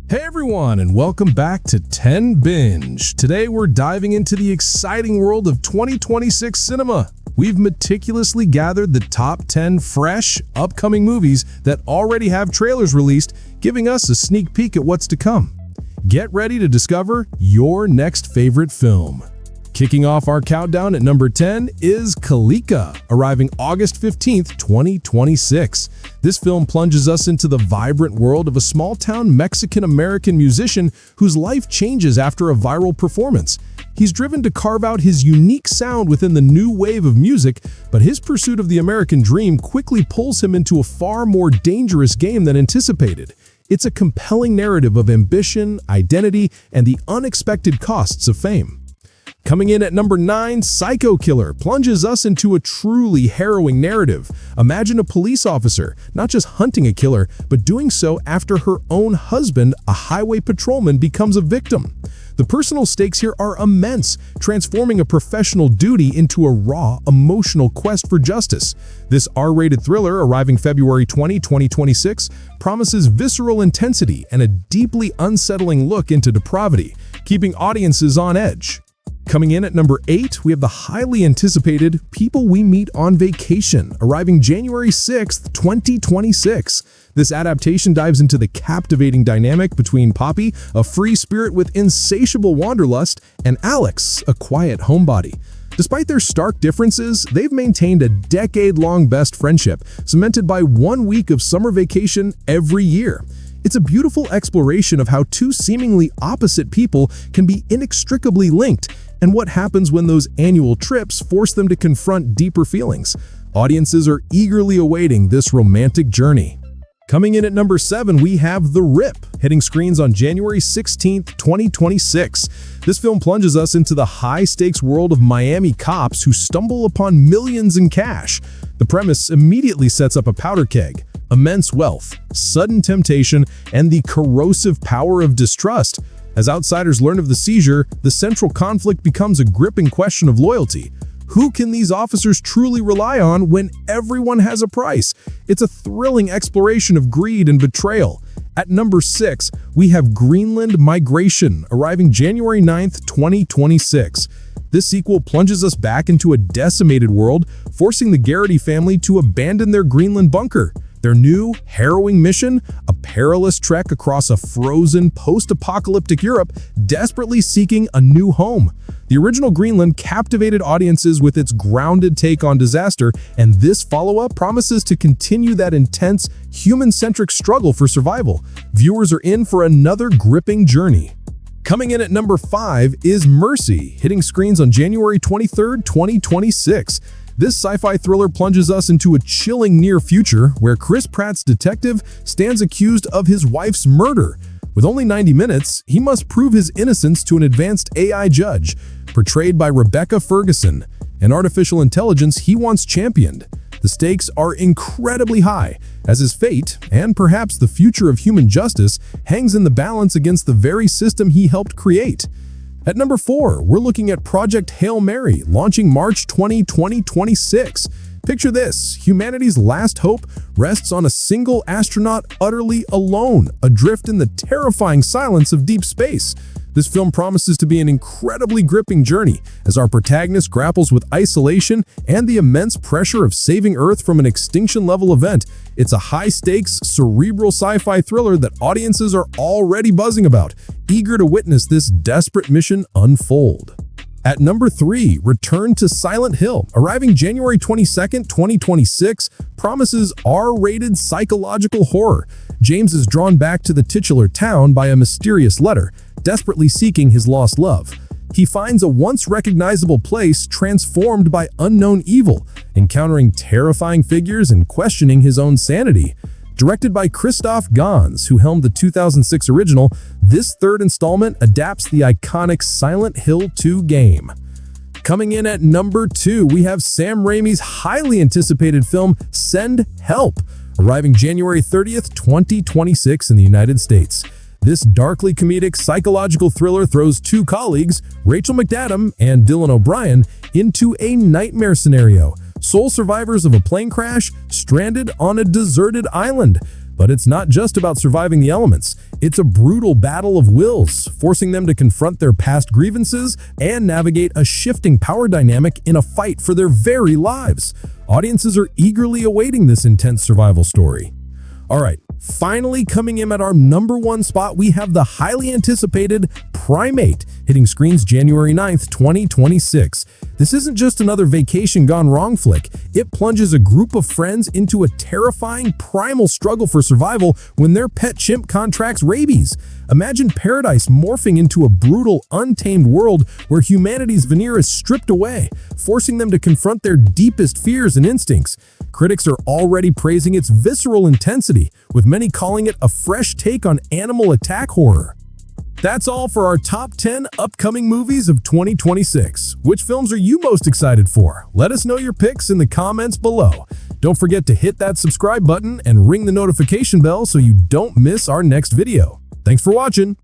Hey everyone, and welcome back to 10 Binge. Today we're diving into the exciting world of 2026 cinema. We've meticulously gathered the top 10 fresh, upcoming movies that already have trailers released, giving us a sneak peek at what's to come. Get ready to discover your next favorite film. Kicking off our countdown at number 10 is Clika, arriving August 15th, 2026. This film plunges us into the vibrant world of a small-town Mexican-American musician whose life changes after a viral performance. He's driven to carve out his unique sound within the new wave of music, but his pursuit of the American dream quickly pulls him into a far more dangerous game than anticipated. It's a compelling narrative of ambition, identity, and the unexpected costs of fame. Coming in at number 9, Psycho Killer plunges us into a truly harrowing narrative. Imagine a police officer not just hunting a killer, but doing so after her own husband, a highway patrolman, becomes a victim. The personal stakes here are immense, transforming a professional duty into a raw, emotional quest for justice. This R-rated thriller, arriving February 20, 2026, promises visceral intensity and a deeply unsettling look into depravity, keeping audiences on edge. Coming in at number 8, we have the highly anticipated People We Meet on Vacation, arriving January 6th, 2026. This adaptation dives into the captivating dynamic between Poppy, a free spirit with insatiable wanderlust, and Alex, a quiet homebody. Despite their stark differences, they've maintained a decade-long best friendship, cemented by 1 week of summer vacation every year. It's a beautiful exploration of how two seemingly opposite people can be inextricably linked, and what happens when those annual trips force them to confront deeper feelings. Audiences are eagerly awaiting this romantic journey. Coming in at number 7, we have The Rip, hitting screens on January 16th, 2026. This film plunges us into the high-stakes world of Miami cops who stumble upon millions in cash. The premise immediately sets up a powder keg: immense wealth, sudden temptation, and the corrosive power of distrust. As outsiders learn of the seizure, the central conflict becomes a gripping question of loyalty. Who can these officers truly rely on when everyone has a price? It's a thrilling exploration of greed and betrayal. At number 6, we have Greenland Migration, arriving January 9th, 2026. This sequel plunges us back into a decimated world, forcing the Garrity family to abandon their Greenland bunker. Their new, harrowing mission? A perilous trek across a frozen, post-apocalyptic Europe, desperately seeking a new home. The original Greenland captivated audiences with its grounded take on disaster, and this follow-up promises to continue that intense, human-centric struggle for survival. Viewers are in for another gripping journey. Coming in at number 5 is Mercy, hitting screens on January 23rd, 2026. This sci-fi thriller plunges us into a chilling near future where Chris Pratt's detective stands accused of his wife's murder. With only 90 minutes, he must prove his innocence to an advanced AI judge, portrayed by Rebecca Ferguson, an artificial intelligence he once championed. The stakes are incredibly high, as his fate, and perhaps the future of human justice, hangs in the balance against the very system he helped create. At number 4, we're looking at Project Hail Mary, launching March 20, 2026. Picture this: humanity's last hope rests on a single astronaut utterly alone, adrift in the terrifying silence of deep space. This film promises to be an incredibly gripping journey as our protagonist grapples with isolation and the immense pressure of saving Earth from an extinction-level event. It's a high-stakes, cerebral sci-fi thriller that audiences are already buzzing about, eager to witness this desperate mission unfold. At number 3, Return to Silent Hill, arriving January 22nd, 2026, promises R-rated psychological horror. James is drawn back to the titular town by a mysterious letter, desperately seeking his lost love. He finds a once recognizable place transformed by unknown evil, encountering terrifying figures and questioning his own sanity. Directed by Christoph Gans, who helmed the 2006 original, this third installment adapts the iconic Silent Hill 2 game. Coming in at number 2, we have Sam Raimi's highly anticipated film Send Help, arriving January 30th, 2026 in the United States. This darkly comedic psychological thriller throws two colleagues, Rachel McAdam and Dylan O'Brien, into a nightmare scenario. Sole survivors of a plane crash, stranded on a deserted island. But it's not just about surviving the elements. It's a brutal battle of wills, forcing them to confront their past grievances and navigate a shifting power dynamic in a fight for their very lives. Audiences are eagerly awaiting this intense survival story. All right, finally coming in at our #1 spot, we have the highly anticipated Primate, hitting screens January 9th, 2026. This isn't just another vacation gone wrong flick. It plunges a group of friends into a terrifying primal struggle for survival when their pet chimp contracts rabies. Imagine paradise morphing into a brutal, untamed world where humanity's veneer is stripped away, forcing them to confront their deepest fears and instincts. Critics are already praising its visceral intensity, with many calling it a fresh take on animal attack horror. That's all for our top 10 upcoming movies of 2026. Which films are you most excited for? Let us know your picks in the comments below. Don't forget to hit that subscribe button and ring the notification bell so you don't miss our next video. Thanks for watching.